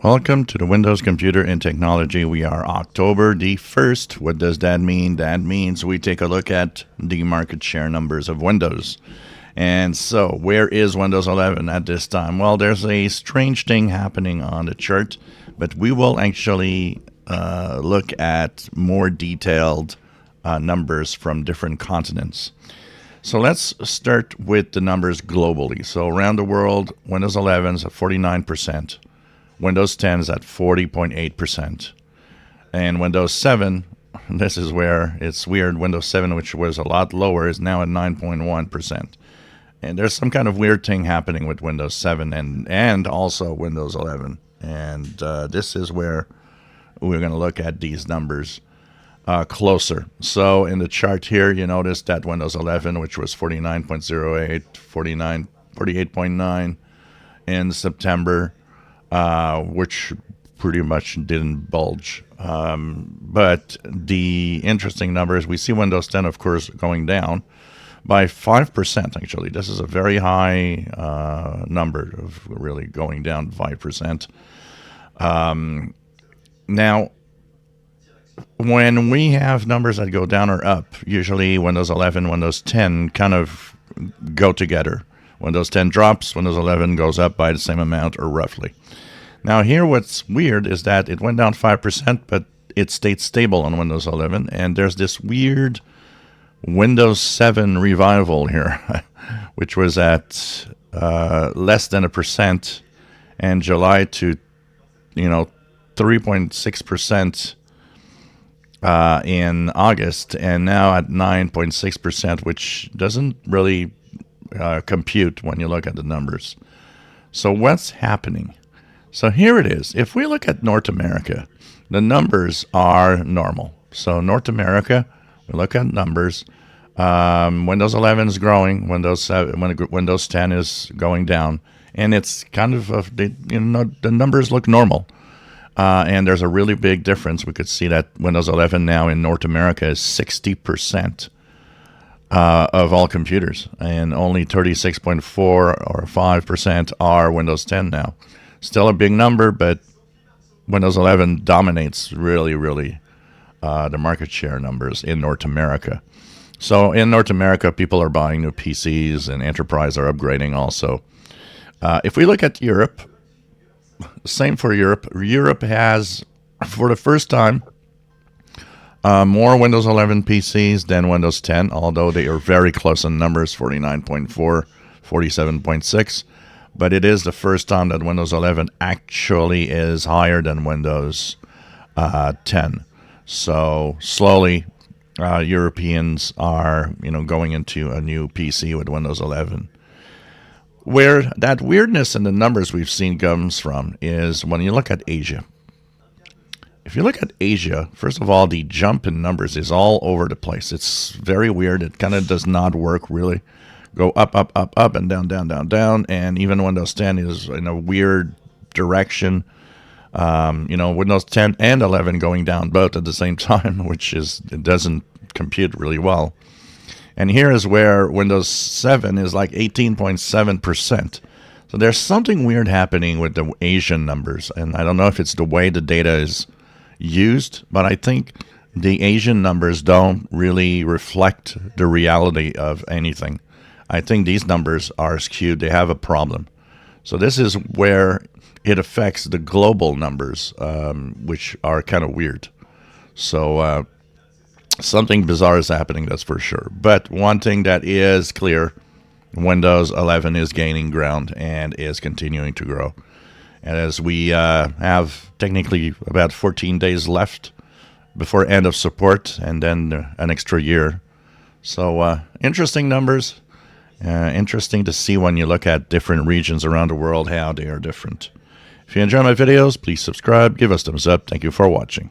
Welcome to the Windows Computer and Technology. We are October the 1st. What does that mean? That means we take a look at the market share numbers of Windows. And so, where is Windows 11 at this time? Well, there's a strange thing happening on the chart, but we will actually look at more detailed numbers from different continents. So let's start with the numbers globally. So around the world, Windows 11 is at 49%. Windows 10 is at 40.8%. And Windows 7, this is where it's weird, Windows 7, which was a lot lower, is now at 9.1%. And there's some kind of weird thing happening with Windows 7 and also Windows 11. And this is where we're going to look at these numbers closer. So in the chart here, you notice that Windows 11, which was 49.08, 48.9 in September, which pretty much didn't bulge. But the interesting number is we see Windows 10, of course, going down by 5%, actually. This is a very high number of really going down 5%. Now, when we have numbers that go down or up, usually Windows 11, Windows 10 kind of go together. Windows 10 drops, Windows 11 goes up by the same amount or roughly. Now here what's weird is that it went down 5%, but it stayed stable on Windows 11, and there's this weird Windows 7 revival here, which was at less than 1% in July to 3.6% in August, and now at 9.6%, which doesn't really compute when you look at the numbers. So what's happening? So here it is. If we look at North America, the numbers are normal. So North America, we look at numbers. Windows 11 is growing. Windows 10 is going down, and it's kind of the numbers look normal. And there's a really big difference. We could see that Windows 11 now in North America is 60% of all computers, and only 36.4 or 5% are Windows 10 now. Still a big number, but Windows 11 dominates really the market share numbers in North America. So in North America, people are buying new PCs, and enterprise are upgrading also. If we look at Europe, same for Europe. Europe has, for the first time, more Windows 11 PCs than Windows 10, although they are very close in numbers, 49.4, 47.6. But it is the first time that Windows 11 actually is higher than Windows 10. So slowly, Europeans are going into a new PC with Windows 11. Where that weirdness in the numbers we've seen comes from is when you look at Asia. If you look at Asia, first of all, the jump in numbers is all over the place. It's very weird. It kind of does not work really. Go up, and down. And even Windows 10 is in a weird direction. Windows 10 and 11 going down both at the same time, it doesn't compute really well. And here is where Windows 7 is like 18.7%. So there's something weird happening with the Asian numbers. And I don't know if it's the way the data is used, but I think the Asian numbers don't really reflect the reality of anything. I think these numbers are skewed. They have a problem. So this is where it affects the global numbers, which are kind of weird. So something bizarre is happening, that's for sure. But one thing that is clear, Windows 11 is gaining ground and is continuing to grow. And as we have technically about 14 days left before end of support, and then an extra year. So interesting numbers. Interesting to see when you look at different regions around the world how they are different. If you enjoy my videos, please subscribe, give us thumbs up. Thank you for watching.